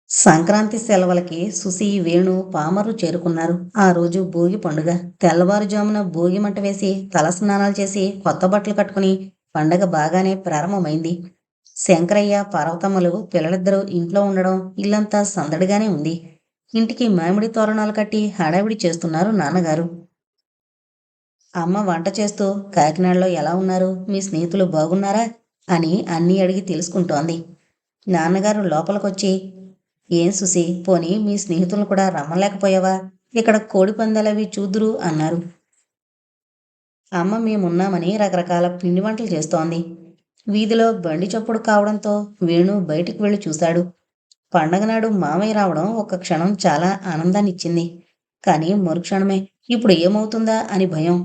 సంక్రాంతి సెలవులకి సుసి, వేణు, పామర్లు చేరుకున్నారు. ఆ రోజు భోగి పండుగ. తెల్లవారుజామున భోగి మంట వేసి, తలస్నానాలు చేసి, కొత్త బట్టలు కట్టుకుని పండగ బాగానే ప్రారంభమైంది. శంకరయ్య, పార్వతమ్మలు పిల్లలిద్దరూ ఇంట్లో ఉండడం ఇల్లంతా సందడిగానే ఉంది. ఇంటికి మామిడి తోరణాలు కట్టి హడావిడి చేస్తున్నారు నాన్నగారు. అమ్మ వంట చేస్తూ కాకినాడలో ఎలా ఉన్నారు, మీ స్నేహితులు బాగున్నారా అని అన్నీ అడిగి తెలుసుకుంటోంది. నాన్నగారు లోపలికొచ్చి, ఏం సుసి, పోనీ మీ స్నేహితులను కూడా రమ్మలేకపోయావా? ఇక్కడ కోడి పందాలవి చూద్దురు అన్నారు. అమ్మ మేమున్నామని రకరకాల పిండి వంటలు చేస్తోంది. వీధిలో బండి చప్పుడు కావడంతో వేణు బయటికి వెళ్ళి చూశాడు. పండగ నాడు మామయ్య రావడం ఒక క్షణం చాలా ఆనందాన్నిచ్చింది. కానీ మరుక్షణమే ఇప్పుడు ఏమవుతుందా అని భయం.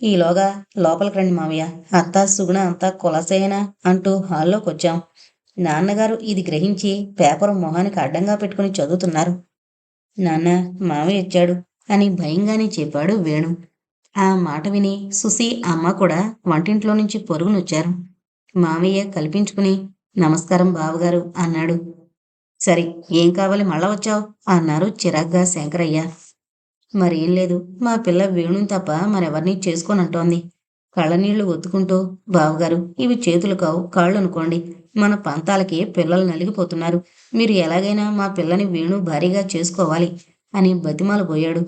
ఈలోగా లోపలికి రండి మామయ్య, అత్త సుగుణ అంతా కులాసేనా అంటూ హాల్లోకొచ్చాం. నాన్నగారు ఇది గ్రహించి పేపరు మొహానికి అడ్డంగా పెట్టుకుని చదువుతున్నారు. నాన్న, మామయ్య వచ్చాడు అని భయంగానే చెప్పాడు వేణు. ఆ మాట విని సుసి, అమ్మ కూడా వంటింట్లో నుంచి పొరుగునొచ్చారు. మామయ్య కల్పించుకుని, నమస్కారం బావగారు అన్నాడు. సరే, ఏం కావాలి మళ్ళా వచ్చావు అన్నారు చిరాగ్గా శంకరయ్య. మరేం లేదు, మా పిల్ల వేణుని తప్ప మరెవరినీ చేసుకోనంటోంది. కళ్ళనీళ్లు ఒత్తుకుంటూ, బావగారు ఇవి చేతులు కావు కాళ్ళు అనుకోండి. మన పంతాలకి పిల్లలు నలిగిపోతున్నారు. మీరు ఎలాగైనా మా పిల్లని వేణు భారీగా చేసుకోవాలి అని బతిమాలబోయాడు.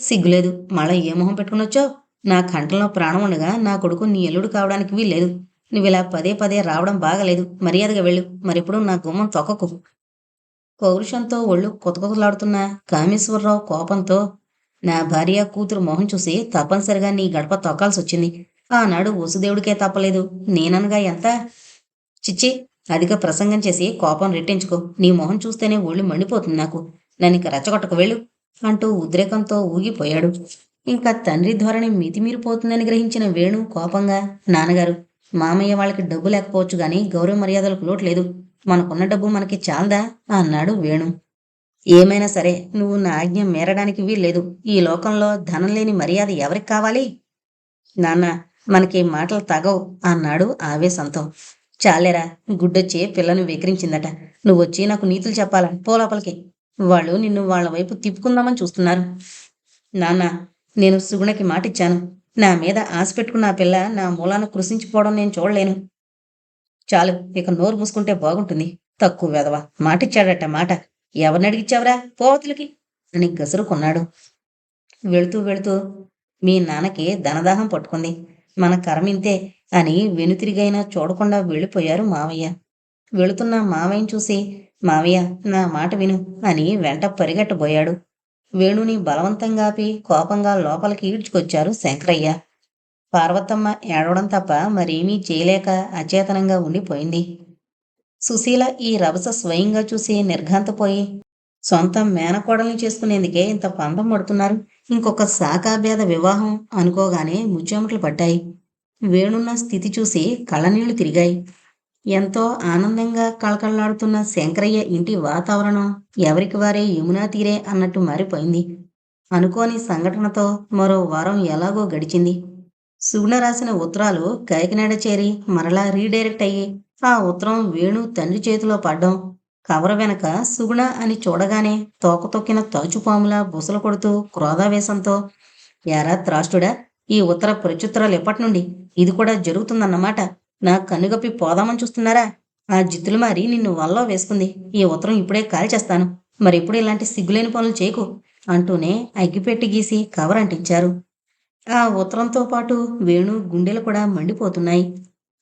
సిగ్గులేదు, మళ్ళా ఏ మొహం పెట్టుకునొచ్చావు? నా కంఠంలో ప్రాణం ఉండగా నా కొడుకు నీ ఎల్లుడు కావడానికి వీల్లేదు. నువ్విలా పదే పదే రావడం బాగలేదు. మర్యాదగా వెళ్ళు, మరిప్పుడు నా గుమ్మం తొక్కకు. పౌరుషంతో ఒళ్ళు కొతకొతలాడుతున్న కామేశ్వరరావు కోపంతో, నా భార్య కూతురు మొహం చూసి తప్పనిసరిగా నీ గడప తొక్కాల్సొచ్చింది. ఆనాడు వసుదేవుడికే తప్పలేదు, నేననగా ఎంత? చిచ్చి, అధిక ప్రసంగం చేసి కోపం రెట్టించుకో. నీ మొహం చూస్తేనే ఒళ్ళు మండిపోతుంది నాకు. నన్నిక రెచ్చగొట్టకు వెళ్ళు అంటూ ఉద్రేకంతో ఊగిపోయాడు. ఇంకా తండ్రి ధోరణి మితిమీరిపోతుందని గ్రహించిన వేణు కోపంగా, నాన్నగారు, మామయ్య వాళ్ళకి డబ్బు లేకపోవచ్చు గాని గౌరవ మర్యాదలకు లోటు లేదు. మనకున్న డబ్బు మనకి చాలదా అన్నాడు వేణు. ఏమైనా సరే నువ్వు నా ఆజ్ఞ మేరడానికి వీల్లేదు. ఈ లోకంలో ధనం లేని మర్యాద ఎవరికి కావాలి? నాన్న, మనకి మాటలు తగవు అన్నాడు ఆవేశంతో. చాలేరా, గుడ్డొచ్చి పిల్లను వెకిరించిందట. నువ్వొచ్చి నాకు నీతులు చెప్పాలా? పో లోపలికి. వాళ్ళు నిన్ను వాళ్ళ వైపు తిప్పుకుందామని చూస్తున్నారు. నాన్న, నేను సుగుణకి మాటిచ్చాను. నా మీద ఆశ పెట్టుకున్న ఆ పిల్ల నా మూలాన కృషించిపోవడం నేను చూడలేను. చాలు, ఇక నోరు మూసుకుంటే బాగుంటుంది. తక్కువ వెధవ, మాటిచ్చాడట మాట. ఎవరినడిగిచ్చావురా, పోవతలకి అని గసురుకున్నాడు. వెళుతూ వెళుతూ, మీ నాన్నకి ధనదాహం పట్టుకుంది, మన కర్మింతే అని వెనుతిరిగైనా చూడకుండా వెళ్ళిపోయారు మావయ్య. వెళుతున్న మావయ్యని చూసి, మావయ్య నా మాట విను అని వెంట పరిగెట్టబోయాడు. వేణుని బలవంతంగా ఆపి కోపంగా లోపలికి ఈడ్చుకొచ్చారు శంకరయ్య. పార్వతమ్మ ఏడవడం తప్ప మరేమీ చేయలేక అచేతనంగా ఉండిపోయింది. సుశీల ఈ రభస స్వయంగా చూసి నిర్ఘాంతపోయి, సొంత మేనకోడల్ని చేసుకునేందుకే ఇంత పంతం పడుతున్నారు, ఇంకొక శాఖాభేద వివాహం అనుకోగానే ముచ్చెమటలు పట్టాయి. వేణున్న స్థితి చూసి కళ్ళనీళ్లు తిరిగాయి. ఎంతో ఆనందంగా కళకళలాడుతున్న శంకరయ్య ఇంటి వాతావరణం ఎవరికి వారే యమునా తీరే అన్నట్టు మారిపోయింది. అనుకోని సంఘటనతో మరో వారం ఎలాగో గడిచింది. సుగుణ రాసిన ఉత్తరాలు కాకినాడ చేరి మరలా రీడైరెక్ట్ అయ్యి ఆ ఉత్తరం వేణు తండ్రి చేతిలో పడ్డం, కవర వెనక సుగుణ అని చూడగానే తోక తొక్కిన తాచుపాములా బుసలు కొడుతూ క్రోధావేశంతో, యారా త్రాష్టుడా, ఈ ఉత్తర ప్రత్యుత్తరాలు ఎప్పటినుండి? ఇది కూడా జరుగుతుందన్నమాట. నా కన్నుగప్పి పోదామని చూస్తున్నారా? ఆ జిత్తులు మారి నిన్ను వల్లో వేసుకుంది. ఈ ఉత్తరం ఇప్పుడే కాల్చేస్తాను. మరెప్పుడు ఇలాంటి సిగ్గులేని పనులు చేయకు అంటూనే అగ్గిపెట్టి గీసి కవర్ అంటించారు. ఆ ఉత్తరంతో పాటు వేణు గుండెలు కూడా మండిపోతున్నాయి.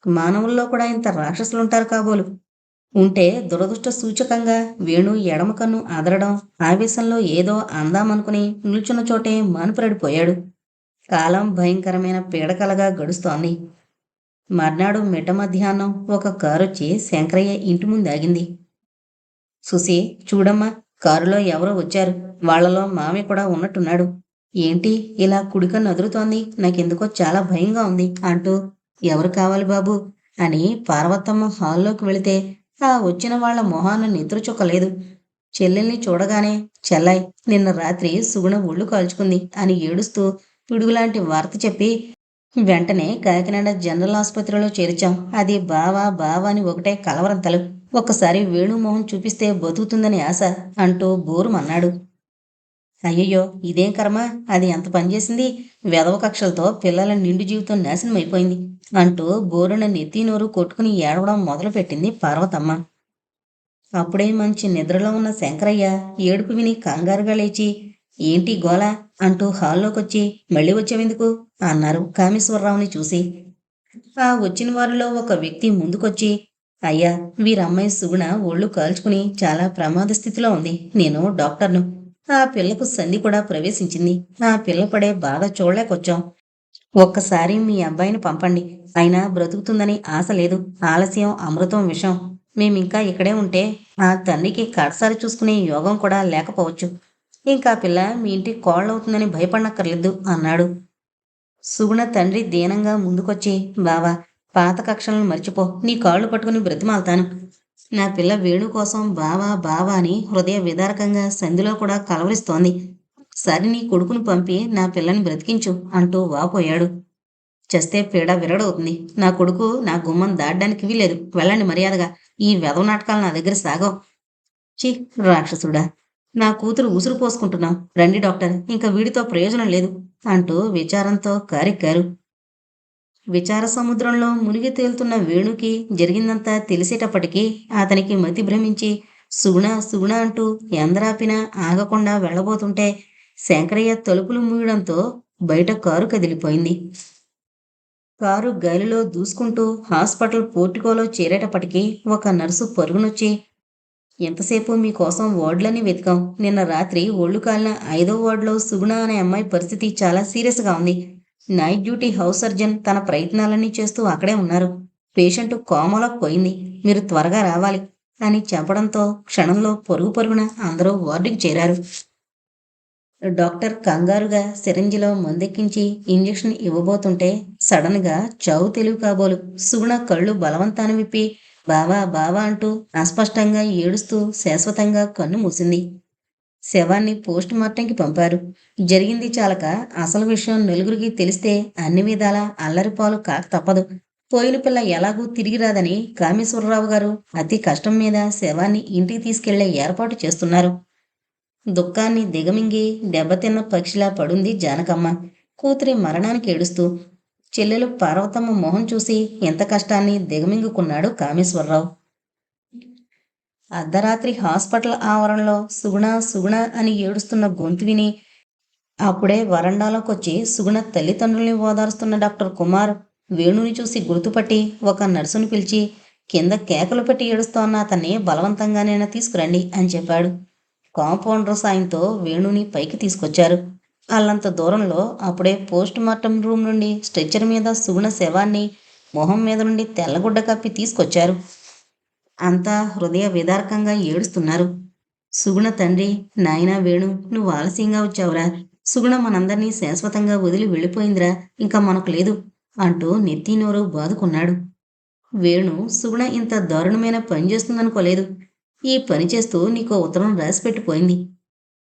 మానవుల్లో కూడా ఇంత రాక్షసులుంటారు కాబోలు. ఉంటే దురదృష్ట సూచకంగా వేణు ఎడమ కన్ను అదరడం, ఆవేశంలో ఏదో అందామనుకుని నిల్చున్న చోటే మానుపరడిపోయాడు. కాలం భయంకరమైన పీడకలగా గడుస్తోంది. మర్నాడు మిట్ట మధ్యాహ్నం ఒక కారొచ్చి శంకరయ్య ఇంటి ముందు ఆగింది. సుసి, చూడమ్మా, కారులో ఎవరో వచ్చారు. వాళ్లలో మామయ్య కూడా ఉన్నట్టున్నాడు. ఏంటి ఇలా కుడికన్ను అదురుతోంది? నాకెందుకో చాలా భయంగా ఉంది అంటూ, ఎవరు కావాలి బాబు అని పార్వతమ్మ హాల్లోకి వెళితే ఆ వచ్చిన వాళ్ల మొహాన నిద్రచుక్కలేదు. చెల్లెల్ని చూడగానే, చెల్లాయ్, నిన్న రాత్రి సుగుణ ఒళ్ళు కాల్చుకుంది అని ఏడుస్తూ పిడుగులాంటి వార్త చెప్పి వెంటనే కాకినాడ జనరల్ ఆసుపత్రిలో చేర్చాం. అది బావా బావా అని ఒకటే కలవరంతలు. ఒక్కసారి వేణుమోహన్ చూపిస్తే బతుకుతుందని ఆశ అంటూ బోరుమన్నాడు. అయ్యయ్యో, ఇదేం కర్మ! అది ఎంత పనిచేసింది? వెధవ కక్షలతో పిల్లల నిండు జీవితం నాశనం అయిపోయింది అంటూ బోరున నెత్తి నోరు కొట్టుకుని ఏడవడం మొదలుపెట్టింది పార్వతమ్మ. అప్పుడే మంచి నిద్రలో ఉన్న శంకరయ్య ఏడుపు విని కంగారుగా లేచి, ఏంటి గోల అంటూ హాల్లోకొచ్చి, మళ్ళీ వచ్చావెందుకు అన్నారు కామేశ్వరరావుని చూసి. ఆ వచ్చిన వారిలో ఒక వ్యక్తి ముందుకొచ్చి, అయ్యా, వీరమ్మాయి సుగుణ ఒళ్ళు కాల్చుకుని చాలా ప్రమాద స్థితిలో ఉంది. నేను డాక్టర్ను. ఆ పిల్లకు సంధి కూడా ప్రవేశించింది. ఆ పిల్ల పడే బాధ చూడలేకొచ్చాం. ఒక్కసారి మీ అబ్బాయిని పంపండి. అయినా బ్రతుకుతుందని ఆశ లేదు. ఆలస్యం అమృతం విషం. మేమింకా ఇక్కడే ఉంటే ఆ తండ్రికి కడసారి చూసుకునే యోగం కూడా లేకపోవచ్చు. ఇంకా పిల్ల మీ ఇంటి కోళ్ళవుతుందని భయపడనక్కర్లేదు అన్నాడు. సుగుణ తండ్రి దీనంగా ముందుకొచ్చి, బావా, పాత కక్షలను మర్చిపో. నీ కాళ్ళు పట్టుకుని బ్రతిమాలతాను. నా పిల్ల వేణు కోసం బావా బావా అని హృదయ విదారకంగా సంధిలో కూడా కలవరిస్తోంది. సరి నీ కొడుకును పంపి నా పిల్లని బ్రతికించు అంటూ వాపోయాడు. చస్తే పీడ విరగడవుతుంది. నా కొడుకు నా గుమ్మం దాటడానికి వీలేదు. వెళ్ళండి మర్యాదగా. ఈ వెధవ నాటకాలు నా దగ్గర సాగవు. ఛీ, రాక్షసుడా! నా కూతురు ఉసురు పోసుకుంటున్నాం. రండి డాక్టర్, ఇంకా వీడితో ప్రయోజనం లేదు అంటూ విచారంతో కారెక్కారు. విచార సముద్రంలో మునిగి తేలుతున్న వేణుకి జరిగిందంతా తెలిసేటప్పటికీ అతనికి మతి భ్రమించి సుగుణ సుగుణ అంటూ ఎందరాపినా ఆగకుండా వెళ్ళబోతుంటే శంకరయ్య తలుపులు మూయడంతో బయట కారు కదిలిపోయింది. కారు గాలిలో దూసుకుంటూ హాస్పిటల్ పోర్టికోలో చేరేటప్పటికీ ఒక నర్సు పరుగునొచ్చి, ఎంతసేపు మీకోసం వార్డులన్నీ వెతికాం. నిన్న రాత్రి ఒళ్ళు కాలిన 5వ వార్డులో సుగుణ అనే అమ్మాయి పరిస్థితి చాలా సీరియస్గా ఉంది. నైట్ డ్యూటీ హౌస్ సర్జన్ తన ప్రయత్నాలన్నీ చేస్తూ అక్కడే ఉన్నారు. పేషెంట్ కోమాలోకి పోయింది. మీరు త్వరగా రావాలి అని చెప్పడంతో క్షణంలో పరుగు పరుగున అందరూ వార్డుకి చేరారు. డాక్టర్ కంగారుగా సిరంజిలో మందెక్కించి ఇంజెక్షన్ ఇవ్వబోతుంటే సడన్గా చావు తెలివి కాబోలు సుగుణ కళ్ళు బలవంతాన విప్పి బావా బావా అంటూ అస్పష్టంగా ఏడుస్తూ శాశ్వతంగా కన్ను మూసింది. శవాన్ని పోస్ట్ మార్టంకి పంపారు. జరిగింది చాలక అసలు విషయం నలుగురికి తెలిస్తే అన్ని విధాలా అల్లరిపాలు కాక తప్పదు. పోయిన పిల్ల ఎలాగూ తిరిగి రాదని కామేశ్వరరావు గారు అతి కష్టం మీద శవాన్ని ఇంటికి తీసుకెళ్లే ఏర్పాటు చేస్తున్నారు. దుఃఖాన్ని దిగమింగి దెబ్బతిన్న పక్షిలా పడుంది జానకమ్మ. కూతురి మరణానికి ఏడుస్తూ. చెల్లెలు పార్వతమ్మ మొహం చూసి ఎంత కష్టాన్ని దిగమింగుకున్నాడు కామేశ్వరరావు. అర్ధరాత్రి హాస్పిటల్ ఆవరణలో సుగుణ సుగుణ అని ఏడుస్తున్న గొంతు విని అప్పుడే వరండాలోకొచ్చి సుగుణ తల్లిదండ్రుల్ని ఓదారుస్తున్న డాక్టర్ కుమార్ వేణుని చూసి గుర్తుపట్టి ఒక నర్సును పిలిచి కింద కేకలు పెట్టి ఏడుస్తోన్న అతన్ని బలవంతంగానైనా తీసుకురండి అని చెప్పాడు. కాంపౌండర్ సాయంతో వేణుని పైకి తీసుకొచ్చారు. అల్లంత దూరంలో అప్పుడే పోస్ట్ మార్టం రూమ్ నుండి స్ట్రెచ్చర్ మీద సుగుణ శవాన్ని మొహం మీద నుండి తెల్లగుడ్డ కప్పి తీసుకొచ్చారు. అంతా హృదయ విదారకంగా ఏడుస్తున్నారు. సుగుణ తండ్రి, నాయనా వేణు, నువ్వు ఆలస్యంగా వచ్చావురా. సుగుణ మనందరినీ శాశ్వతంగా వదిలి వెళ్ళిపోయిందిరా. ఇంకా మనకు లేదు అంటూ నెత్తి నోరు బాదుకున్నాడు. వేణు సుగుణ ఇంత దారుణమైన పని చేస్తుందనుకోలేదు. ఈ పని చేస్తూ నీకో ఉత్తరం రాసిపెట్టిపోయింది.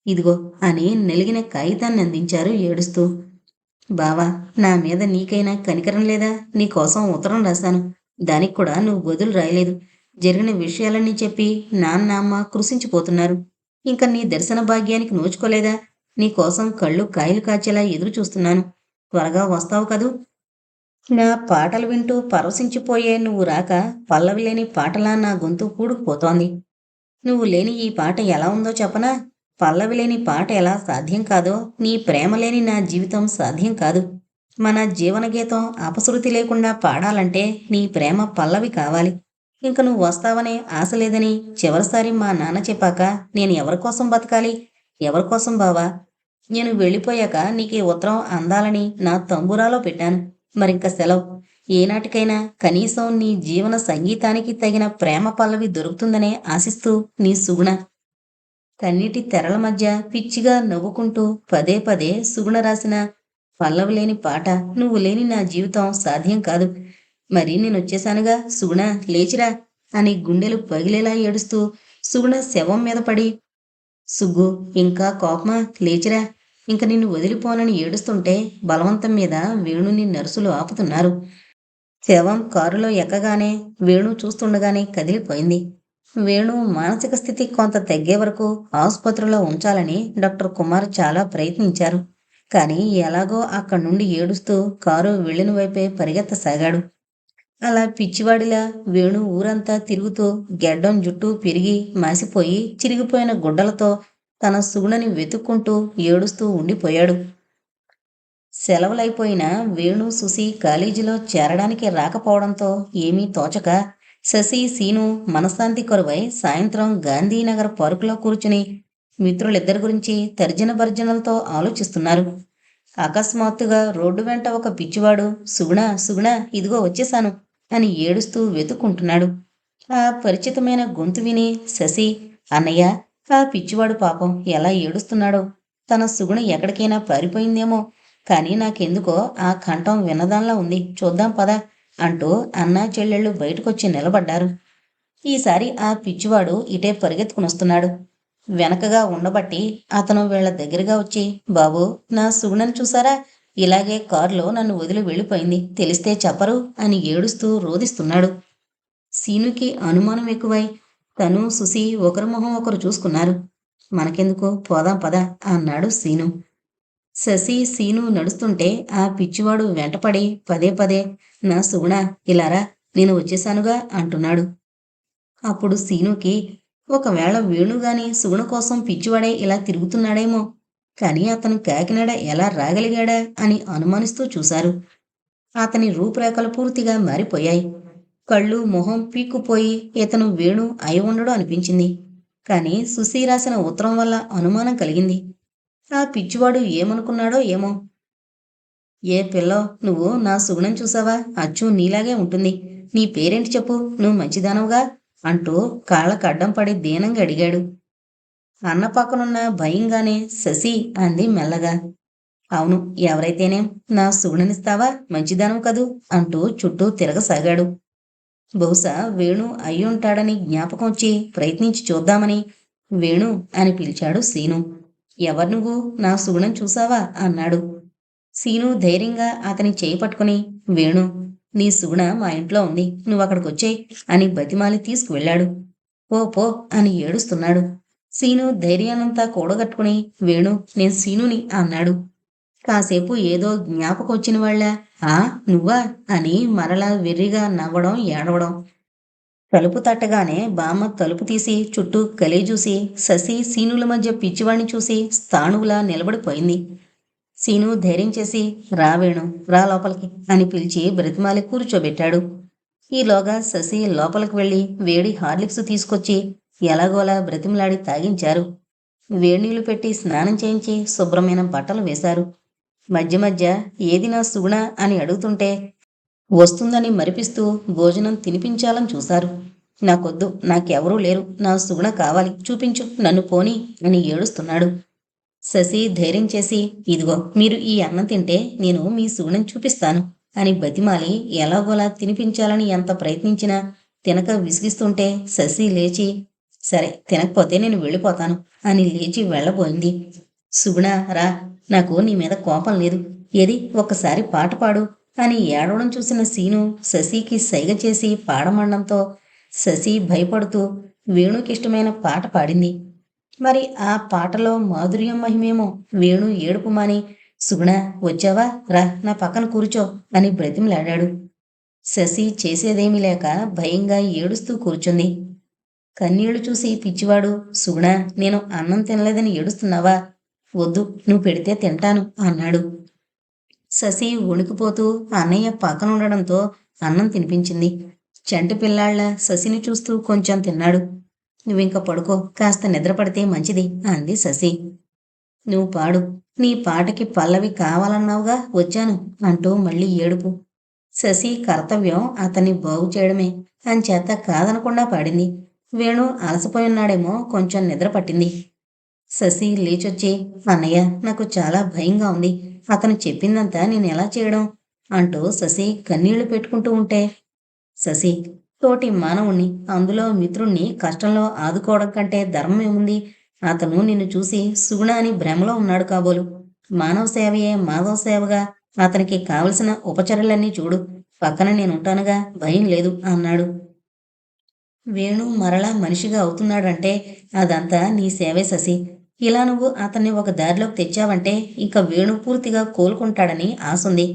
ఇదిగో అని నలిగిన కాగితాన్ని అందించారు ఏడుస్తూ. బావా, నా మీద నీకైనా కనికరం లేదా? నీకోసం ఉత్తరం రాశాను. దానికి కూడా నువ్వు బదులు రాయలేదు. జరిగిన విషయాలన్నీ చెప్పి నాన్న అమ్మ కృషించిపోతున్నారు. ఇంకా నీ దర్శన భాగ్యానికి నోచుకోలేదా? నీకోసం కళ్ళు కాయలు కాచేలా ఎదురు చూస్తున్నాను. త్వరగా వస్తావు కదూ? నా పాటలు వింటూ పరవశించిపోయే నువ్వు రాక పల్లవి లేని పాటలా నా గొంతు పూడుకుపోతోంది. నువ్వు లేని ఈ పాట ఎలా ఉందో చెప్పనా? పల్లవి లేని పాట ఎలా సాధ్యం కాదో నీ ప్రేమ లేని నా జీవితం సాధ్యం కాదు. మన జీవన గీతం అపశృతి లేకుండా పాడాలంటే నీ ప్రేమ పల్లవి కావాలి. ఇంక నువ్వు వస్తావనే ఆశ లేదని చివరిసారి మా నాన్న చెప్పాక నేను ఎవరికోసం బతకాలి? ఎవరికోసం బావా? నేను వెళ్ళిపోయాక నీకు ఈ ఉత్తరం అందాలని నా తంబురాలో పెట్టాను. మరింక సెలవు. ఏనాటికైనా కనీసం నీ జీవన సంగీతానికి తగిన ప్రేమ పల్లవి దొరుకుతుందనే ఆశిస్తూ నీ సుగుణ. కన్నీటి తెరల మధ్య పిచ్చిగా నవ్వుకుంటూ పదే పదే సుగుణ రాసిన పల్లవి లేని పాట నువ్వు లేని నా జీవితం సాధ్యం కాదు. మరి నేనొచ్చేశానుగా సుగుణ, లేచిరా అని గుండెలు పగిలేలా ఏడుస్తూ సుగుణ శవం మీద పడి, సుగ్గు, ఇంకా కోపమా? లేచిరా, ఇంక నిన్ను వదిలిపోనని ఏడుస్తుంటే బలవంతం మీద వేణుని నర్సులు ఆపుతున్నారు. శవం కారులో ఎక్కగానే వేణు చూస్తుండగానే కదిలిపోయింది. వేణు మానసిక స్థితి కొంత తగ్గే వరకు ఆసుపత్రిలో ఉంచాలని డాక్టర్ కుమార్ చాలా ప్రయత్నించారు. కానీ ఎలాగో అక్కడి నుండి ఏడుస్తూ కారు వెళ్ళిన వైపే పరిగెత్తసాగాడు. అలా పిచ్చివాడిలా వేణు ఊరంతా తిరుగుతూ గెడ్డం జుట్టు పెరిగి మాసిపోయి చిరిగిపోయిన గుడ్డలతో తన సుగుణని వెతుక్కుంటూ ఏడుస్తూ ఉండిపోయాడు. సెలవులైపోయినా వేణు సుసి కాలేజీలో చేరడానికి రాకపోవడంతో ఏమీ తోచక శశి సీను మనశ్శాంతి కరువై సాయంత్రం గాంధీనగర్ పార్కులో కూర్చుని మిత్రులిద్దరి గురించి తర్జన భర్జనలతో ఆలోచిస్తున్నారు. అకస్మాత్తుగా రోడ్డు వెంట ఒక పిచ్చివాడు సుగుణ సుగుణ ఇదిగో వచ్చేశాను అని ఏడుస్తూ వెతుక్కుంటున్నాడు. ఆ పరిచితమైన గొంతు విని శశి, అన్నయ్య, ఆ పిచ్చివాడు పాపం ఎలా ఏడుస్తున్నాడో, తన సుగుణ ఎక్కడికైనా పారిపోయిందేమో, కానీ నాకెందుకో ఆ కంఠం విన్నదానిలా ఉంది, చూద్దాం పద అంటూ అన్నా చెల్లెళ్ళు బయటకొచ్చి నిలబడ్డారు. ఈసారి ఆ పిచ్చివాడు ఇటే పరిగెత్తుకునొస్తున్నాడు. వెనకగా ఉండబట్టి అతను వీళ్ల దగ్గరగా వచ్చి, బాబూ, నా సుగుణను చూసారా, ఇలాగే కారులో నన్ను వదిలి వెళ్ళిపోయింది, తెలిస్తే చెప్పరు అని ఏడుస్తూ రోదిస్తున్నాడు. సీనుకి అనుమానం ఎక్కువై తను సుసి ఒకరి మొహం ఒకరు చూసుకున్నారు. మనకెందుకు, పోదాం పద అన్నాడు సీను. శశి సీను నడుస్తుంటే ఆ పిచ్చివాడు వెంటపడి పదే పదే, నా సుగుణ ఇలారా, నేను వచ్చేశానుగా అంటున్నాడు. అప్పుడు సీనుకి, ఒకవేళ వేణుగాని సుగుణ కోసం పిచ్చివాడే ఇలా తిరుగుతున్నాడేమో, కానీ అతను కాకినాడ ఎలా రాగలిగాడా అని అనుమానిస్తూ చూశారు. అతని రూపురేఖలు పూర్తిగా మారిపోయాయి. కళ్ళు మొహం పీక్కుపోయి ఇతను వేణు అయి ఉండడు అనిపించింది. కానీ సుశీ రాసిన ఉత్తరం వల్ల అనుమానం కలిగింది. ఆ పిచ్చివాడు ఏమనుకున్నాడో ఏమో. ఏ పిల్లో, నువ్వు నా సుగుణం చూసావా, అచ్చు నీలాగే ఉంటుంది, నీ పేరేంటి చెప్పు, నువ్వు మంచిదానవుగా అంటూ కాళ్ళకడ్డం పడి దీనంగా అడిగాడు. అన్న పక్కనున్న భయంగానే శశి అంది మెల్లగా. అవును, ఎవరైతేనేం, నా సుగుణనిస్తావా, మంచిదానవు కదూ అంటూ చుట్టూ తిరగసాగాడు. బహుశా వేణు అయ్యుంటాడని జ్ఞాపకం వచ్చి ప్రయత్నించి చూద్దామని వేణు అని పిలిచాడు సీను. ఎవరు నువ్వు, నా సుగుణం చూసావా అన్నాడు. సీను ధైర్యంగా అతని చేయి పట్టుకుని, వేణు, నీ సుగుణ మా ఇంట్లో ఉంది, నువ్వు అక్కడికొచ్చేయ్ అని బతిమాలి తీసుకువెళ్ళాడు. పో పో అని ఏడుస్తున్నాడు. సీను ధైర్యాన్నంతా కూడగట్టుకుని, వేణు, నేను సీనుని అన్నాడు. కాసేపు ఏదో జ్ఞాపకం వచ్చిన వాళ్ళ, ఆ నువ్వా అని మరలా వెర్రిగా నవ్వడం ఏడవడం. తలుపు తట్టగానే బామ్మ తలుపు తీసి చుట్టూ కలియజూసి శశి సీనుల మధ్య పిచ్చివాణ్ణి చూసి స్థాణువులా నిలబడిపోయింది. సీను ధైర్యం చేసి, రా వేణు, రా లోపలికి అని పిలిచి బ్రతిమాలి కూర్చోబెట్టాడు. ఈలోగా శశి లోపలికి వెళ్ళి వేడి హార్లిక్స్ తీసుకొచ్చి ఎలాగోలా బ్రతిమలాడి తాగించారు. వేడినీళ్లు పెట్టి స్నానం చేయించి శుభ్రమైన బట్టలు వేశారు. మధ్య మధ్య ఏది నా సుగుణ అని అడుగుతుంటే వస్తుందని మరిపిస్తూ భోజనం తినిపించాలని చూశారు. నాకొద్దు, నాకెవరూ లేరు, నా సుగుణ కావాలి, చూపించు, నన్ను పోని అని ఏడుస్తున్నాడు. శశి ధైర్యం చేసి, ఇదిగో మీరు ఈ అన్నం తింటే నేను మీ సుగుణం చూపిస్తాను అని బతిమాలి ఎలాగోలా తినిపించాలని ఎంత ప్రయత్నించినా తినక విసిగిస్తుంటే శశి లేచి, సరే తినకపోతే నేను వెళ్ళిపోతాను అని లేచి వెళ్ళబోయింది. సుగుణ, రా, నాకు నీ మీద కోపం లేదు, ఏది ఒక్కసారి పాట పాడు అని ఏడవడం చూసిన సీను శశికి సైగ చేసి పాడమండంతో శశి భయపడుతూ వేణుకిష్టమైన పాట పాడింది. మరి ఆ పాటలో మాధుర్యం మహిమేమో. వేణు ఏడుపు మాని, సుగుణ వచ్చావా, రా నా పక్కన కూర్చో అని బ్రతిమలాడాడు. శశి చేసేదేమీ లేక భయంగా ఏడుస్తూ కూర్చుంది. కన్నీళ్లు చూసి పిచ్చివాడు, సుగుణ, నేను అన్నం తినలేదని ఏడుస్తున్నావా, వద్దు, నువ్వు పెడితే తింటాను అన్నాడు. శశి వణికిపోతూ అన్నయ్య పక్కన ఉండడంతో అన్నం తినిపించింది. చంటి పిల్లాళ్ల శశిని చూస్తూ కొంచెం తిన్నాడు. నువ్వింక పడుకో, కాస్త నిద్రపడితే మంచిది అంది శశి. నువ్వు పాడు, నీ పాటకి పల్లవి కావాలన్నావుగా, వచ్చాను అంటూ మళ్ళీ ఏడుపు. శశి కర్తవ్యం అతన్ని బాగు చేయడమే, అంచేత కాదనకుండా పాడింది. వేణు అలసిపోయున్నాడేమో, కొంచెం నిద్ర పట్టింది. శశి లేచొచ్చి, అన్నయ్య, నాకు చాలా భయంగా ఉంది, అతను చెప్పిందంతా నేను ఎలా చేయడం అంటూ శశి కన్నీళ్లు పెట్టుకుంటూ ఉంటే, శశి, తోటి మానవుణ్ణి, అందులో మిత్రుణ్ణి కష్టంలో ఆదుకోవడం కంటే ధర్మం ఏముంది, అతను నిన్ను చూసి సుగుణ అని భ్రమలో ఉన్నాడు కాబోలు, మానవ సేవయే మాధవ సేవగా అతనికి కావలసిన ఉపచర్యలన్నీ చూడు, పక్కన నేనుంటానుగా, భయం లేదు అన్నాడు. వేణు మరలా మనిషిగా అవుతున్నాడంటే అదంతా నీ సేవే శశి. ఇలా నువ్వు అతన్ని ఒక దారిలోకి తెచ్చావంటే ఇక వేణు పూర్తిగా కోలుకుంటాడని ఆసుంది.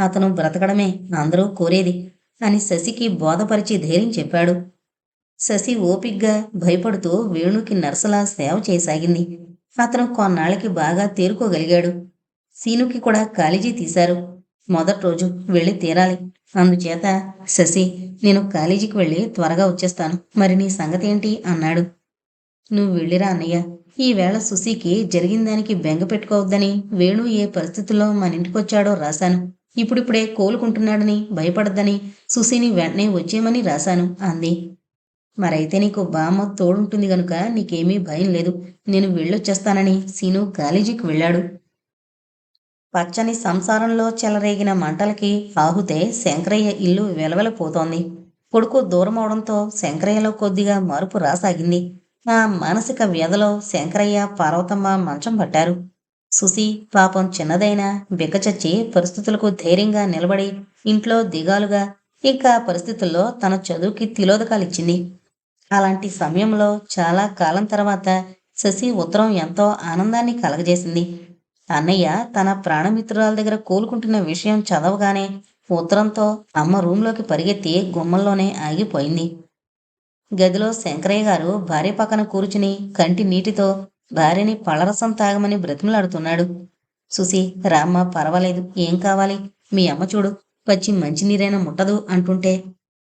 అతను బ్రతకడమే అందరూ కోరేది అని శశికి బోధపరిచి ధైర్యం చెప్పాడు. శశి ఓపిగ్గా భయపడుతూ వేణుకి నర్సులా సేవ చేయసాగింది. అతను కొన్నాళ్ళకి బాగా తేరుకోగలిగాడు. సీనుకి కూడా కాలేజీ తీశారు. మొదటి రోజు వెళ్ళి తీరాలి. అందుచేత శశి, నేను కాలేజీకి వెళ్ళి త్వరగా వచ్చేస్తాను. మరి నీ సంగతి ఏంటి అన్నాడు. నువ్వు వెళ్ళిరా అన్నయ్య. ఈవేళ సుశీకి జరిగిన దానికి బెంగ పెట్టుకోవద్దని వేణు ఏ పరిస్థితుల్లో మన ఇంటికొచ్చాడో రాశాను. ఇప్పుడిప్పుడే కోలుకుంటున్నాడని భయపడద్దని సుశీని వెంటనే వచ్చేయమని రాశాను అంది. మరైతే నీకు బామ్మ తోడుంటుంది గనుక నీకేమీ భయం లేదు. నేను వెళ్ళొచ్చేస్తానని సీను కాలేజీకి వెళ్ళాడు. పచ్చని సంసారంలో చెలరేగిన మంటలకి ఆహుతే శంకరయ్య ఇల్లు వెలవెలపోతోంది. కొడుకు దూరమవడంతో శంకరయ్యలో కొద్దిగా మార్పు రాసాగింది. ఆ మానసిక వ్యధలో శంకరయ్య పార్వతమ్మ మంచం పట్టారు. సుసి పాపం చిన్నదైనా బిక్కచచ్చి పరిస్థితులకు ధైర్యంగా నిలబడి ఇంట్లో దిగాలుగా ఇంకా పరిస్థితుల్లో తన చదువుకి తిలోదకాలిచ్చింది. అలాంటి సమయంలో చాలా కాలం తర్వాత శశి ఉత్తరం ఎంతో ఆనందాన్ని కలగజేసింది. అన్నయ్య తన ప్రాణమిత్రురాల దగ్గర కోలుకుంటున్న విషయం చదవగానే ఉత్తరంతో అమ్మ రూంలోకి పరిగెత్తి గుమ్మంలోనే ఆగిపోయింది. గదిలో శంకరయ్య గారు భార్య పక్కన కూర్చుని కంటి నీటితో భార్యని పళ్ళరసం తాగమని బ్రతిమలాడుతున్నాడు. సుసి, రామ్మ, పర్వాలేదు, ఏం కావాలి? మీ అమ్మ చూడు, పచ్చి మంచినీరైనా ముట్టదు అంటుంటే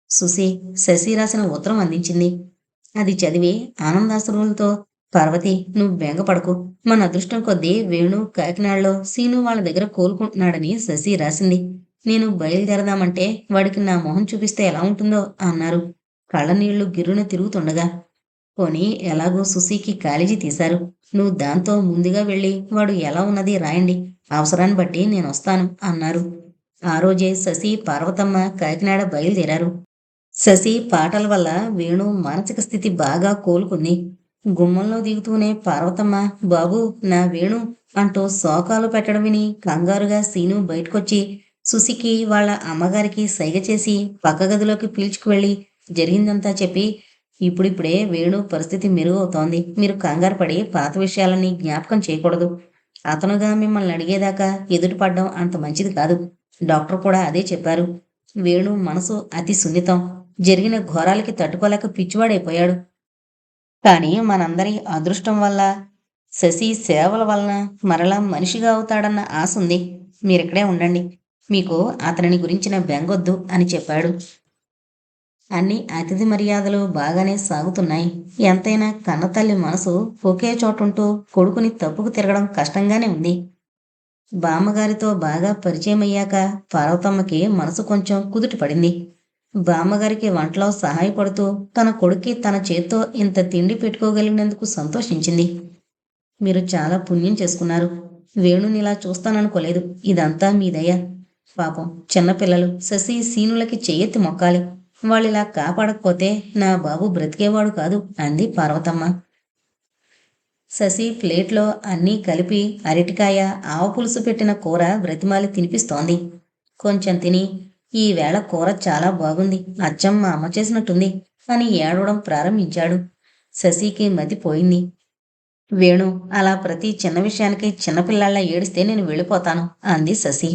సుసి శశి రాసిన ఉత్తరం అందించింది. అది చదివి ఆనందాశ్రువులతో, పార్వతి, నువ్వు బెంగపడకు. మన అదృష్టం కొద్దీ వేణు కాకినాడలో సీను వాళ్ళ దగ్గర కోలుకుంటున్నాడని శశి రాసింది. నేను బయలుదేరదామంటే వాడికి నా మొహం చూపిస్తే ఎలా ఉంటుందో అన్నారు కళ్ళనీళ్లు గిర్రున తిరుగుతుండగా. పోనీ ఎలాగో సుశీకి కాలేజీ తీశారు. నువ్వు దాంతో ముందుగా వెళ్ళి వాడు ఎలా ఉన్నది రాయండి. అవసరాన్ని బట్టి నేనొస్తాను అన్నారు. ఆ రోజే శశి, పార్వతమ్మ కాకినాడ బయలుదేరారు. శశి పాటల వల్ల వేణు మానసిక స్థితి బాగా కోలుకుంది. గుమ్మంలో దిగుతూనే పార్వతమ్మ, బాబూ, నా వేణు అంటూ శోకాలు పెట్టడం విని కంగారుగా సీను బయటకొచ్చి సుశికి వాళ్ళ అమ్మగారికి సైగ చేసి పక్క గదిలోకి పీల్చుకువెళ్ళి జరిగిందంతా చెప్పి, ఇప్పుడిప్పుడే వేణు పరిస్థితి మెరుగవుతోంది. మీరు కంగారు పడి పాత విషయాలన్నీ జ్ఞాపకం చేయకూడదు. అతనుగా మిమ్మల్ని అడిగేదాకా ఎదురుపడ్డం అంత మంచిది కాదు. డాక్టర్ కూడా అదే చెప్పారు. వేణు మనసు అతి సున్నితం. జరిగిన ఘోరాలకి తట్టుకోలేక పిచ్చివాడైపోయాడు. కానీ మనందరి అదృష్టం వల్ల, శశి సేవల వలన మరలా మనిషిగా అవుతాడన్న ఆశుంది. మీరిక్కడే ఉండండి. మీకు అతనిని గురించిన బెంగొద్దు అని చెప్పాడు. అన్ని అతిథి మర్యాదలు బాగానే సాగుతున్నాయి. ఎంతైనా కన్నతల్లి మనసు ఒకే చోటుంటూ కొడుకుని తప్పుకు తిరగడం కష్టంగానే ఉంది. బామ్మగారితో బాగా పరిచయమయ్యాక పార్వతమ్మకి మనసు కొంచెం కుదుట పడింది. బామ్మగారికి వంటలో సహాయపడుతూ తన కొడుక్కి తన చేత్తో ఇంత తిండి పెట్టుకోగలిగినందుకు సంతోషించింది. మీరు చాలా పుణ్యం చేసుకున్నారు. వేణునిలా చూస్తాననుకోలేదు. ఇదంతా మీ దయ. పాపం చిన్నపిల్లలు శశి, సీనులకి చెయ్యెత్తి మొక్కాలి. వాళ్ళిలా కాపాడకపోతే నా బాబు బ్రతికేవాడు కాదు అంది పార్వతమ్మ. శశి ప్లేట్లో అన్నీ కలిపి అరటికాయ, ఆవపులుసు పెట్టిన కూర బ్రతిమాలి తినిపిస్తోంది. కొంచెం తిని, ఈవేళ కూర చాలా బాగుంది, అచ్చం మా అమ్మ చేసినట్టుంది అని ఏడవడం ప్రారంభించాడు. శశికి మతిపోయింది. వేణు, అలా ప్రతి చిన్న విషయానికి చిన్నపిల్లాళ్ళ ఏడిస్తే నేను వెళ్ళిపోతాను అంది శశి.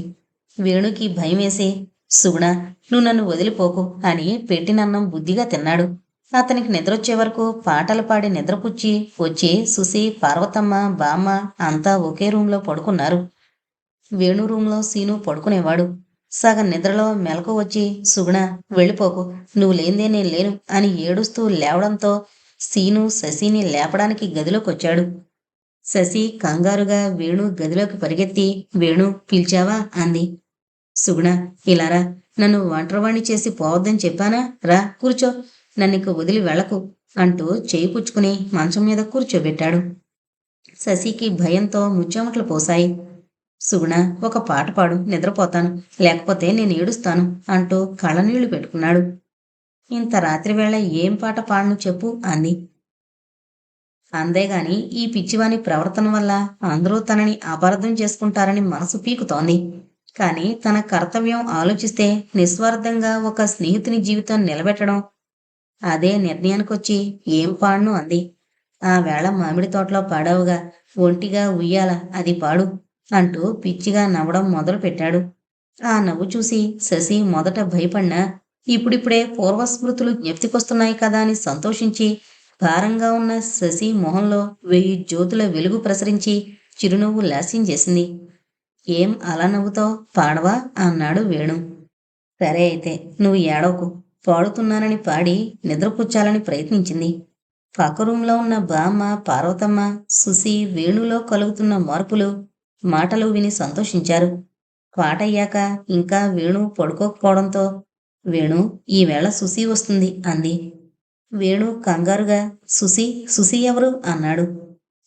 వేణుకి భయమేసి, సుగుణ, నువ్వు నన్ను వదిలిపోకు అని పెట్టినన్నం బుద్ధిగా తిన్నాడు. అతనికి నిద్రొచ్చే వరకు పాటలు పాడి నిద్రపుచ్చి వచ్చి సుసి, పార్వతమ్మ, బామ్మ అంతా ఒకే రూంలో పడుకున్నారు. వేణు రూంలో సీను పడుకునేవాడు. సగం నిద్రలో మెలకు వచ్చి, సుగుణ, వెళ్ళిపోకు, నువ్వు లేందే నేను లేను అని ఏడుస్తూ లేవడంతో సీను శశిని లేపడానికి గదిలోకొచ్చాడు. శశి కంగారుగా వేణు గదిలోకి పరిగెత్తి, వేణు, పిలిచావా అంది. సుగుణ, ఇలారా, నన్ను ఒంటరివాణ్ణి చేసి పోవద్దని చెప్పానా? రా, కూర్చో, నన్నిక వదిలి వెళ్ళకు అంటూ చేయి పుచ్చుకుని మంచం మీద కూర్చోబెట్టాడు. శశికి భయంతో ముచ్చెమటలు పోశాయి. సుగుణ, ఒక పాట పాడు, నిద్రపోతాను, లేకపోతే నేను ఏడుస్తాను అంటూ కళ్ళనీళ్లు పెట్టుకున్నాడు. ఇంత రాత్రివేళ ఏం పాట పాడను చెప్పు అంది. అంతేగాని ఈ పిచ్చివాని ప్రవర్తన వల్ల అందరూ తనని అపార్థం చేసుకుంటారని మనసు పీకుతోంది. కానీ తన కర్తవ్యం ఆలోచిస్తే నిస్వార్థంగా ఒక స్నేహితుని జీవితం నిలబెట్టడం, అదే నిర్ణయానికొచ్చి ఏం పాడను అంది. ఆ వేళ మామిడి తోటలో పాడావుగా, ఒంటిగా ఉయ్యాల, అది పాడు అంటూ పిచ్చిగా నవ్వడం మొదలు పెట్టాడు. ఆ నవ్వు చూసి శశి మొదట భయపడినా ఇప్పుడిప్పుడే పూర్వస్మృతులు జ్ఞప్తికొస్తున్నాయి కదా అని సంతోషించి, భారంగా ఉన్న శశి మొహంలో 1000 జ్యోతుల వెలుగు ప్రసరించి చిరునవ్వు లాస్యం చేసింది. ఏం అలా నవ్వుతావ్, పాడవా అన్నాడు వేణు. సరే అయితే నువ్వు ఏడవకు, పాడుతున్నానని పాడి నిద్రపుచ్చాలని ప్రయత్నించింది. పక్క రూంలో ఉన్న బామ్మ, పార్వతమ్మ, సుసి, వేణులో కలుగుతున్న మార్పులు, మాటలు విని సంతోషించారు. పాటయ్యాక ఇంకా వేణు పడుకోకపోవడంతో, వేణు, ఈవేళ సుసి వస్తుంది అంది. వేణు కంగారుగా సుసి, సుసి ఎవరు అన్నాడు.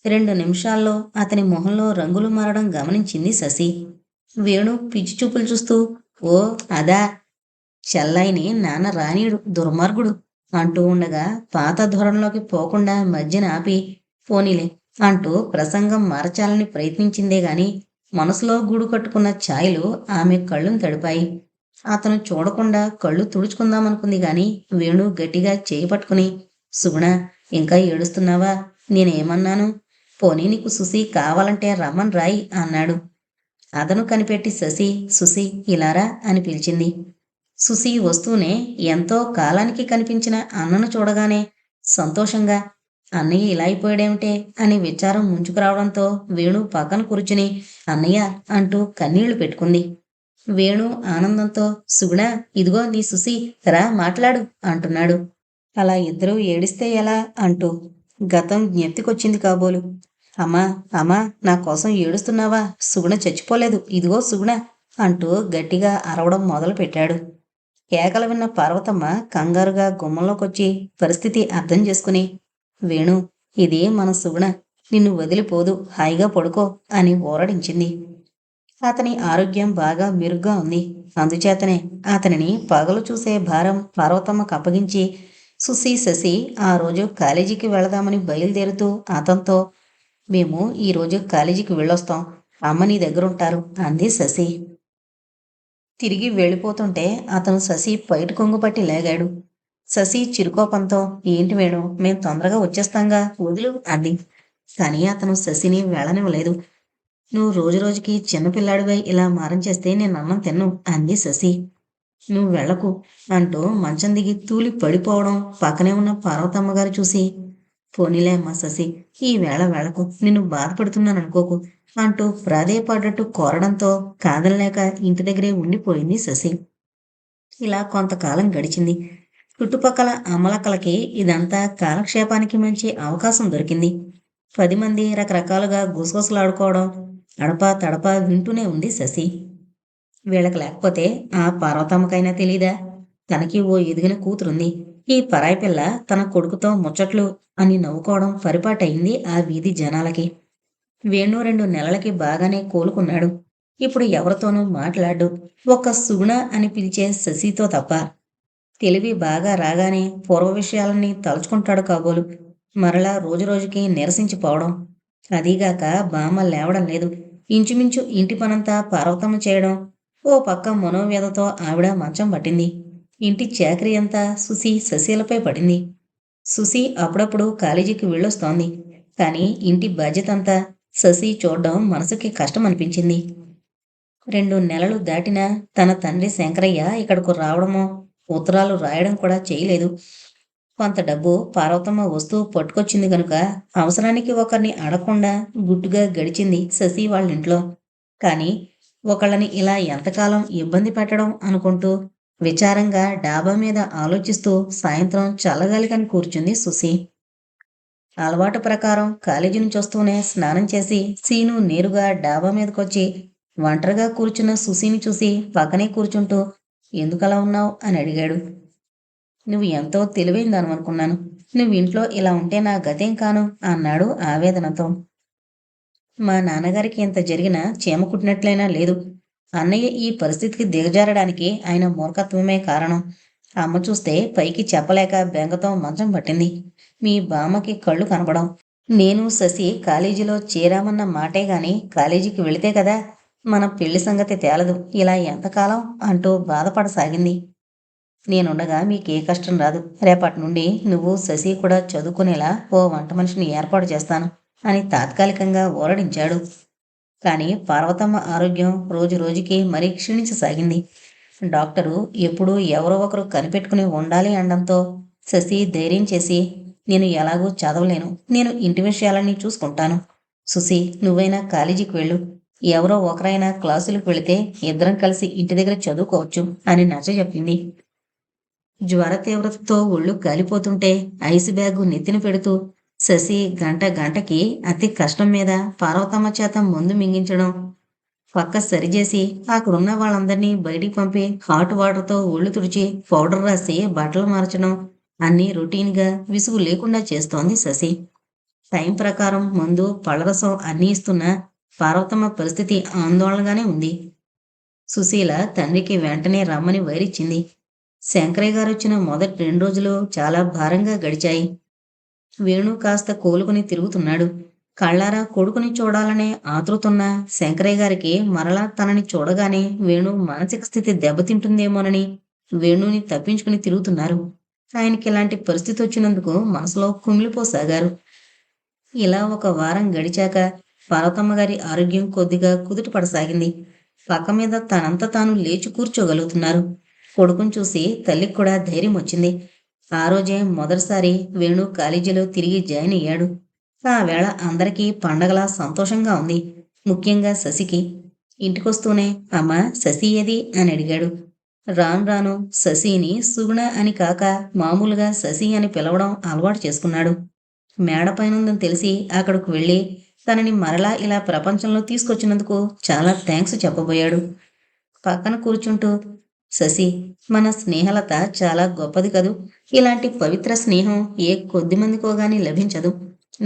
2 నిమిషాల్లో అతని మొహంలో రంగులు మారడం గమనించింది శశి. వేణు పిచ్చి చూపులు చూస్తూ, ఓ అదా, చెల్లాయిని నాన్న రానీయుడు, దుర్మార్గుడు అంటూ ఉండగా పాత ధోరణిలోకి పోకుండా మధ్యన ఆపి, పోనీలే అంటూ ప్రసంగం మార్చాలని ప్రయత్నించిందే గాని మనసులో గూడు కట్టుకున్న ఛాయలు ఆమె కళ్ళును తడిపాయి. అతను చూడకుండా కళ్ళు తుడుచుకుందామనుకుంది గాని వేణు గట్టిగా చేయి పట్టుకుని, సుగుణ, ఇంకా ఏడుస్తున్నావా, నేనేమన్నాను, పోనీ నీకు సుసి కావాలంటే రమ్మని రాయి అన్నాడు. అదను కనిపెట్టి శశి, సుసి ఇలారా అని పిలిచింది. సుసి వస్తూనే ఎంతో కాలానికి కనిపించిన అన్నను చూడగానే సంతోషంగా, అన్నయ్య ఇలా అయిపోయాడేమిటే అని విచారం ముంచుకురావడంతో వేణు పక్కన కూర్చుని అన్నయ్య అంటూ కన్నీళ్లు పెట్టుకుంది. వేణు ఆనందంతో, సుగుణ, ఇదిగో నీ సుసి, రా మాట్లాడు అంటున్నాడు. అలా ఇద్దరూ ఏడిస్తే ఎలా అంటూ గతం జ్ఞప్తికొచ్చింది కాబోలు. అమ్మా, అమ్మా, నా కోసం ఏడుస్తున్నావా, సుగుణ చచ్చిపోలేదు, ఇదిగో సుగుణ అంటూ గట్టిగా అరవడం మొదలు పెట్టాడు. కేకలు విన్న పార్వతమ్మ కంగారుగా గుమ్మంలోకొచ్చి పరిస్థితి అర్థం చేసుకుని, వేణు, ఇది మన సుగుణ, నిన్ను వదిలిపోదు, హాయిగా పడుకో అని ఊరడించింది. అతని ఆరోగ్యం బాగా మెరుగ్గా ఉంది. అందుచేతనే అతనిని పగలు చూసే భారం పార్వతమ్మకు అప్పగించి సుసి, శశి ఆ రోజు కాలేజీకి వెళదామని బయలుదేరుతూ అతనితో, మేము ఈరోజు కాలేజీకి వెళ్ళొస్తాం, అమ్మ నీ దగ్గరుంటారు అంది శశి. తిరిగి వెళ్ళిపోతుంటే అతను శశి పైట కొంగు పట్టి లేగాడు. శశి చిరుకోపంతో, ఏంటి వేణు, మేం తొందరగా వచ్చేస్తాంగా, వదిలు అంది. కానీ అతను శశిని వెళ్ళనివ్వలేదు. నువ్వు రోజురోజుకి చిన్నపిల్లాడివై ఇలా మారం చేస్తే నేను అన్నం తిన్ను అంది శశి. నువ్వు వెళ్ళకు అంటూ మంచం దిగి తూలి పడిపోవడం పక్కనే ఉన్న పార్వతమ్మగారు చూసి, పోనీలే అమ్మా శశి, ఈ వేళ వెళ్ళకు, నిన్ను బాధపడుతున్నాను అనుకోకు అంటూ ప్రాధేయపడ్డట్టు కోరడంతో కాదనలేక ఇంటి దగ్గరే ఉండిపోయింది శశి. ఇలా కొంతకాలం గడిచింది. చుట్టుపక్కల అమ్మలక్కలకి ఇదంతా కాలక్షేపానికి మంచి అవకాశం దొరికింది. 10 మంది రకరకాలుగా గుసగుసలాడుకోవడం అడపా తడపా వింటూనే ఉంది శశి. వీళ్ళకి లేకపోతే ఆ పార్వతమ్మకైనా తెలీదా, తనకి ఓ ఎదిగిన కూతురుంది, ఈ పరాయి పిల్ల తన కొడుకుతో ముచ్చట్లు అని నవ్వుకోవడం పరిపాటయింది ఆ వీధి జనాలకి. వేణు 2 నెలలకి బాగానే కోలుకున్నాడు. ఇప్పుడు ఎవరితోనూ మాట్లాడు, ఒక్క సుగుణ అని పిలిచే శశితో తప్ప. తెలివి బాగా రాగానే పూర్వ విషయాలన్నీ తలుచుకుంటాడు కాబోలు. మరలా రోజురోజుకి నీరసించిపోవడం. అదీగాక బామ్మ లేవడం లేదు. ఇంచుమించు ఇంటి పనంతా పార్వతమ్మ చేయడం. ఓ పక్క మనోవ్యధతో ఆవిడ మంచం పట్టింది. ఇంటి చాకరీ అంతా సుసి, శశీలపై పడింది. సుసి అప్పుడప్పుడు కాలేజీకి వెళ్ళొస్తోంది. కానీ ఇంటి బాధ్యతంతా శశి చూడ్డం మనసుకి కష్టం అనిపించింది. 2 నెలలు దాటినా తన తండ్రి శంకరయ్య ఇక్కడకు రావడమో ఉత్తరాలు రాయడం కూడా చేయలేదు. కొంత డబ్బు పార్వతమ్మ వస్తువు పట్టుకొచ్చింది గనుక అవసరానికి ఒకరిని అడగకుండా గుట్టుగా గడిచింది శశి వాళ్ళింట్లో. కానీ ఒకళ్ళని ఇలా ఎంతకాలం ఇబ్బంది పెట్టడం అనుకుంటూ విచారంగా డాబా మీద ఆలోచిస్తూ సాయంత్రం చల్లగాలికని కూర్చుంది సుసి. అలవాటు ప్రకారం కాలేజీ నుంచి వస్తూనే స్నానం చేసి సీను నేరుగా డాబా మీదకొచ్చి ఒంటరిగా కూర్చున్న సుసిని చూసి పక్కనే కూర్చుంటూ, ఎందుకలా ఉన్నావు అని అడిగాడు. నువ్వు ఎంతో తెలివైందనుకున్నాను, నువ్వు ఇంట్లో ఇలా ఉంటే నా గతేం కాను అన్నాడు ఆవేదనతో. మా నాన్నగారికి ఇంత జరిగినా చీమ కుట్టినట్లయినా లేదు. అన్నయ్య ఈ పరిస్థితికి దిగజారడానికి ఆయన మూర్ఖత్వమే కారణం. అమ్మ చూస్తే పైకి చెప్పలేక బెంగతో మంచం పట్టింది. మీ బామ్మకి కళ్ళు కనపడం. నేను శశి కాలేజీలో చేరామన్న మాటే గాని కాలేజీకి వెళితే కదా మన పెళ్లి సంగతి తేలదు. ఇలా ఎంతకాలం అంటూ బాధపడసాగింది. నేనుండగా మీకే కష్టం రాదు. రేపటి నుండి నువ్వు శశి కూడా చదువుకునేలా ఓ వంట మనిషిని ఏర్పాటు చేస్తాను అని తాత్కాలికంగా ఊరడించాడు. కానీ పార్వతమ్మ ఆరోగ్యం రోజు రోజుకి మరీ క్షీణించసాగింది. డాక్టరు ఎప్పుడూ ఎవరో ఒకరు కనిపెట్టుకుని ఉండాలి అనడంతో శశి ధైర్యం చేసి, నేను ఎలాగూ చదవలేను, నేను ఇంటి విషయాలన్నీ చూసుకుంటాను. సుసి, నువ్వైనా కాలేజీకి వెళ్ళు. ఎవరో ఒకరైనా క్లాసులకు వెళితే ఇద్దరం కలిసి ఇంటి దగ్గర చదువుకోవచ్చు అని నచ్చజెప్పింది. జ్వర తీవ్రతతో ఒళ్ళు కాలిపోతుంటే ఐస్ బ్యాగు నెత్తిన పెడుతూ శశి గంట గంటకి అతి కష్టం మీద పార్వతమ్మ చేత మందు మింగించడం, పక్క సరిచేసి అక్కడున్న వాళ్ళందరినీ బయటికి పంపి హాట్ వాటర్తో ఒళ్ళు తుడిచి పౌడర్ రాసి బట్టలు మార్చడం అన్నీ రొటీన్గా విసుగు లేకుండా చేస్తోంది శశి. టైం ప్రకారం మందు పళ్ళరసం అన్నీ ఇస్తున్నా పార్వతమ్మ పరిస్థితి ఆందోళనగానే ఉంది. సుశీల తండ్రికి వెంటనే రమ్మని వైరిచ్చింది. శంకరయ్య గారొచ్చిన మొదటి 2 రోజులు చాలా భారంగా గడిచాయి. వేణు కాస్త కోలుకుని తిరుగుతున్నాడు. కళ్ళారా కొడుకుని చూడాలనే ఆతృతున్న శంకరయ్య గారికి మరలా తనని చూడగానే వేణు మానసిక స్థితి దెబ్బతింటుందేమోనని వేణుని తప్పించుకుని తిరుగుతున్నారు. ఆయనకి ఇలాంటి పరిస్థితి వచ్చినందుకు మనసులో కుమిలిపోసాగారు. ఇలా ఒక వారం గడిచాక పార్వతమ్మ గారి ఆరోగ్యం కొద్దిగా కుదుటపడసాగింది. పక్క మీద తనంత తాను లేచి కూర్చోగలుగుతున్నారు. కొడుకుని చూసి తల్లికి కూడా ధైర్యం వచ్చింది. ఆ రోజే మొదటిసారి వేణు కాలేజీలో తిరిగి జాయిన్ అయ్యాడు. ఆ వేళ అందరికీ పండగలా సంతోషంగా ఉంది. ముఖ్యంగా శశికి. ఇంటికొస్తూనే అమ్మా శశి ఏది అని అడిగాడు. రాను రాను శశిని సుగుణ అని కాక మామూలుగా శశి అని పిలవడం అలవాటు చేసుకున్నాడు. మేడపైనుందని తెలిసి అక్కడకు వెళ్ళి తనని మరలా ఇలా ప్రపంచంలో తీసుకొచ్చినందుకు చాలా థ్యాంక్స్ చెప్పబోయాడు. పక్కన కూర్చుంటూ, శశి, మన స్నేహలత చాలా గొప్పది కదూ. ఇలాంటి పవిత్ర స్నేహం ఏ కొద్ది మందికో గాని లభించదు.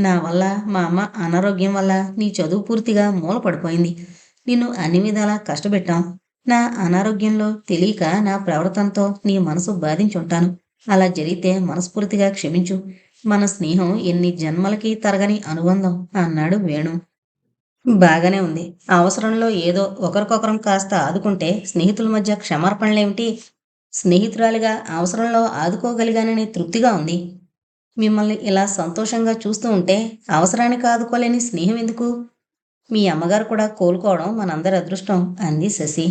నా వల్ల మా అమ్మ అనారోగ్యం వల్ల నీ చదువు పూర్తిగా మూలపడిపోయింది. నిన్ను అన్ని విధాలా కష్టపెట్టాం. నా అనారోగ్యంలో తెలియక నా ప్రవర్తనతో నీ మనసు బాధించుంటాను. అలా జరిగితే మనస్ఫూర్తిగా క్షమించు. మన స్నేహం ఎన్ని జన్మలకి తరగని అనుబంధం అన్నాడు వేణు. బాగానే ఉంది. అవసరంలో ఏదో ఒకరికొకరం కాస్త ఆదుకుంటే స్నేహితుల మధ్య క్షమార్పణలేమిటి? స్నేహితురాలిగా అవసరంలో ఆదుకోగలిగాననే తృప్తిగా ఉంది. మిమ్మల్ని ఇలా సంతోషంగా చూస్తూ ఉంటే అవసరానికి ఆదుకోలేని స్నేహం ఎందుకు? మీ అమ్మగారు కూడా కోలుకోవడం మనందరి అదృష్టం అంది శశి.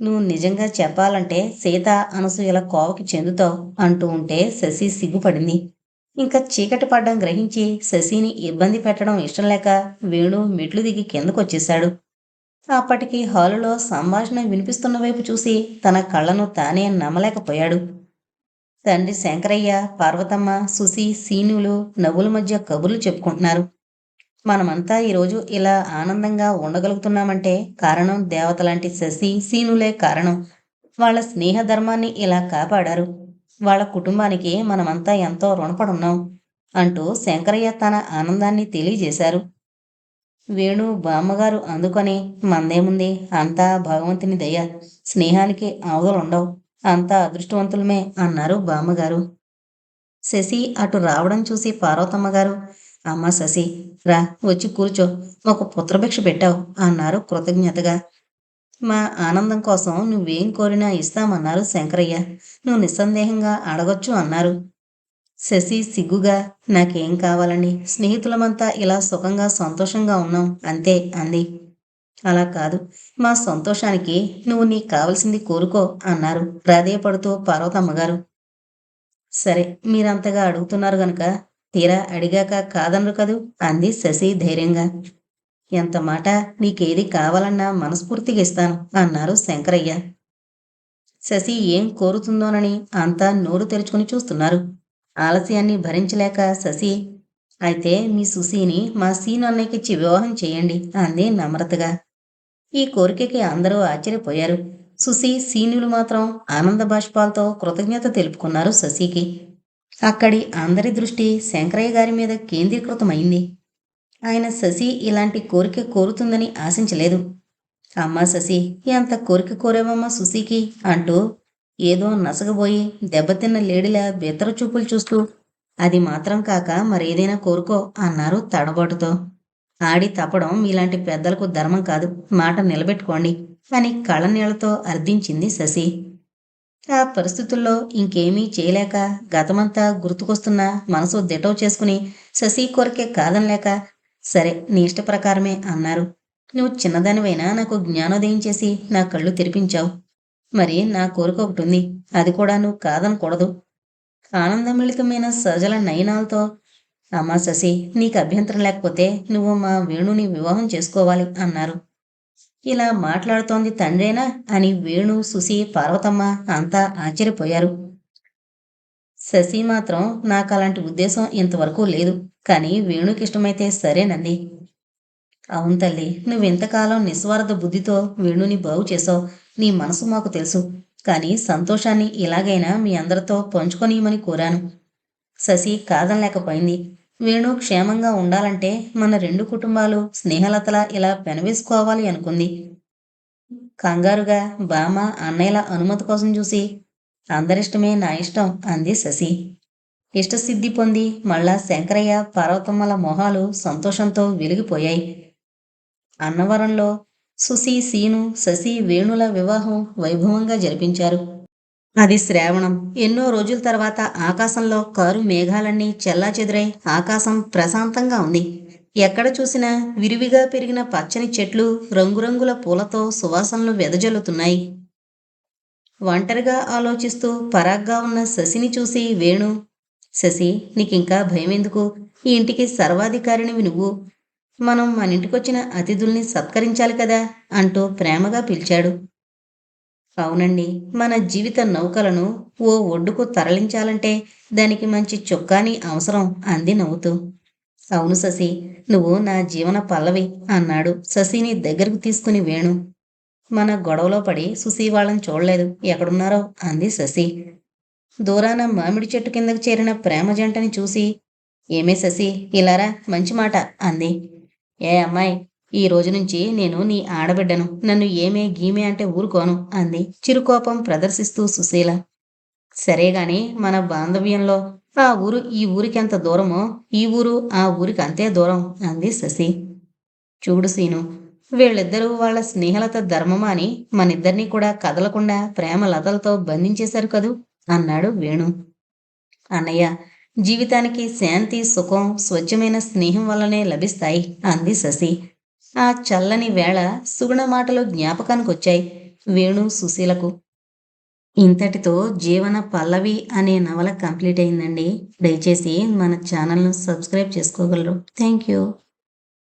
నువ్వు నిజంగా చెప్పాలంటే సీత, అనసూయల కోవకి చెందుతావు అంటూ ఉంటే శశి సిగ్గుపడింది. ఇంకా చీకటి పడ్డం గ్రహించి శశిని ఇబ్బంది పెట్టడం ఇష్టం లేక వేణు మెట్లు దిగి కిందకొచ్చేశాడు. అప్పటికి హాలులో సంభాషణ వినిపిస్తున్న వైపు చూసి తన కళ్ళను తానే నమ్మలేకపోయాడు. తండ్రి శంకరయ్య, పార్వతమ్మ, సుసి, సీనులు నవ్వుల మధ్య కబుర్లు చెప్పుకుంటున్నారు. మనమంతా ఈరోజు ఇలా ఆనందంగా ఉండగలుగుతున్నామంటే కారణం దేవతలాంటి శశి, సీనులే కారణం. వాళ్ళ స్నేహ ధర్మాన్ని ఇలా కాపాడారు. వాళ్ళ కుటుంబానికి మనమంతా ఎంతో రుణపడున్నాం అంటూ శంకరయ్య తన ఆనందాన్ని తెలియజేశారు. వేణు బామ్మగారు అందుకొని, మందేముంది, అంతా భగవంతుని దయ, స్నేహానికి అవధులుండవు, అంతా అదృష్టవంతులమే అన్నారు బామ్మగారు. శశి అటు రావడం చూసి పార్వతమ్మ గారు, అమ్మ శశి, రా వచ్చి కూర్చో, ఒక పుత్రభిక్ష పెట్టావు అన్నారు కృతజ్ఞతగా. మా ఆనందం కోసం నువ్వేం కోరినా ఇస్తామన్నారు శంకరయ్య. నువ్వు నిస్సందేహంగా అడగొచ్చు అన్నారు. శశి సిగ్గుగా, నాకేం కావాలండి, స్నేహితులమంతా ఇలా సుఖంగా సంతోషంగా ఉన్నాం అంతే అంది. అలా కాదు, మా సంతోషానికి నువ్వు నీకు కావలసింది కోరుకో అన్నారు ప్రాధేయపడుతూ పార్వతమ్మగారు. సరే, మీరంతగా అడుగుతున్నారు గనుక తీరా అడిగాక కాదనరు కదూ అంది శశి ధైర్యంగా. ఎంత మాట, నీకేది కావాలన్నా మనస్ఫూర్తిగా ఇస్తాను అన్నారు శంకరయ్య. శశి ఏం కోరుతుందోనని అంతా నోరు తెరుచుకుని చూస్తున్నారు. ఆలస్యాన్ని భరించలేక శశి, అయితే మీ సుశీని మా సీను అన్నయ్యకిచ్చి వివాహం చేయండి అంది నమ్రతగా. ఈ కోరికకి అందరూ ఆశ్చర్యపోయారు. సుసి, సీనులు మాత్రం ఆనంద బాష్పాలతో కృతజ్ఞత తెలుపుకున్నారు శశికి. అక్కడి అందరి దృష్టి శంకరయ్య గారి మీద కేంద్రీకృతమైంది. ఆయన శశి ఇలాంటి కోరిక కోరుతుందని ఆశించలేదు. అమ్మా శశి, ఎంత కోరిక కోరేవమ్మా సుశీకి అంటూ ఏదో నసగబోయి దెబ్బతిన్న లేడిలా బెత్తర చూపులు చూస్తూ, అది మాత్రం కాక మరేదైనా కోరుకో అన్నారు తడబాటుతో. ఆడి తప్పడం మీలాంటి పెద్దలకు ధర్మం కాదు, మాట నిలబెట్టుకోండి అని కళ్ళనీళ్లతో అర్థించింది శశి. ఆ పరిస్థితుల్లో ఇంకేమీ చేయలేక గతమంతా గుర్తుకొస్తున్న మనసు దిటవు చేసుకుని శశి కోరికే కాదనలేక సరే నీ ఇష్ట ప్రకారమే అన్నారు. నువ్వు చిన్నదానివైనా నాకు జ్ఞానోదయం చేసి నా కళ్ళు తెరిపించావు. మరి నా కోరిక ఒకటుంది. అది కూడా నువ్వు కాదనకూడదు. ఆనందమిళితమైన సజల నయనాలతో అమ్మా శశి, నీకు అభ్యంతరం లేకపోతే నువ్వు మా వేణుని వివాహం చేసుకోవాలి అన్నారు. ఇలా మాట్లాడుతోంది తండ్రేనా అని వేణు, సుసి, పార్వతమ్మ అంతా ఆశ్చర్యపోయారు. శశి మాత్రం నాకలాంటి ఉద్దేశం ఇంతవరకు లేదు. కానీ వేణుకిష్టమైతే సరేనంది. అవును తల్లి, నువ్వింతకాలం నిస్వార్థ బుద్ధితో వేణుని బాగు చేశావు. నీ మనసు మాకు తెలుసు. కానీ సంతోషాన్ని ఇలాగైనా మీ అందరితో పంచుకొనియమని కోరాను. శశి కాదనలేకపోయింది. వేణు క్షేమంగా ఉండాలంటే మన రెండు కుటుంబాలు స్నేహలతలా ఇలా పెనవేసుకోవాలి అనుకుంది. కంగారుగా బామ్మ, అన్నయ్యల అనుమతి కోసం చూసి అందరిష్టమే నా ఇష్టం అంది శశి. ఇష్టసిద్ధి పొంది మళ్ళా శంకరయ్య, పార్వతమ్మల మొహాలు సంతోషంతో వెలిగిపోయాయి. అన్నవరంలో సుసి, సీను, శశి, వేణుల వివాహం వైభవంగా జరిపించారు. అది శ్రావణం. ఎన్నో రోజుల తర్వాత ఆకాశంలో కారు మేఘాలన్నీ చెల్లాచెదురై ఆకాశం ప్రశాంతంగా ఉంది. ఎక్కడ చూసినా విరివిగా పెరిగిన పచ్చని చెట్లు రంగురంగుల పూలతో సువాసనలు వెదజల్లుతున్నాయి. ఒంటరిగా ఆలోచిస్తూ పరాగ్గా ఉన్న శశిని చూసి వేణు, శశి, నీకింకా భయమెందుకు? ఈ ఇంటికి సర్వాధికారినివి నువ్వు. మనం మన ఇంటికొచ్చిన అతిథుల్ని సత్కరించాలి కదా అంటూ ప్రేమగా పిలిచాడు. అవునండి, మన జీవిత నౌకలను ఓ ఒడ్డుకు తరలించాలంటే దానికి మంచి చొక్కాని అవసరం అంది నవ్వుతూ. అవును శశి, నువ్వు నా జీవన పల్లవి అన్నాడు శశిని దగ్గరకు తీసుకుని వేణు. మన గొడవలో పడి సుశీ వాళ్ళని చూడలేదు, ఎక్కడున్నారో అంది శశి. దూరాన మామిడి చెట్టు కిందకు చేరిన ప్రేమ జంటని చూసి ఏమే శశి, ఇలారా, మంచి మాట అంది. ఏ అమ్మాయి, ఈ రోజు నుంచి నేను నీ ఆడబిడ్డను, నన్ను ఏమే గీమే అంటే ఊరుకోను అంది చిరుకోపం ప్రదర్శిస్తూ సుశీల. సరేగాని మన బాంధవ్యంలో ఆ ఊరు ఈ ఊరికెంత దూరమో ఈ ఊరు ఆ ఊరికి అంతే దూరం అంది శశి. చూడు సీను, వీళ్ళిద్దరూ వాళ్ళ స్నేహలత ధర్మమా అని మనిద్దరినీ కూడా కదలకుండా ప్రేమ లతలతో బంధించేశారు కదూ అన్నాడు వేణు. అన్నయ్య, జీవితానికి శాంతి, సుఖం స్వచ్ఛమైన స్నేహం వల్లనే లభిస్తాయి అంది శశి. ఆ చల్లని వేళ సుగుణ మాటలు జ్ఞాపకానికొచ్చాయి వేణు, సుశీలకు. ఇంతటితో జీవన పల్లవి అనే నవల కంప్లీట్ అయిందండి. దయచేసి మన ఛానల్ను సబ్స్క్రైబ్ చేసుకోగలరు. Thank you.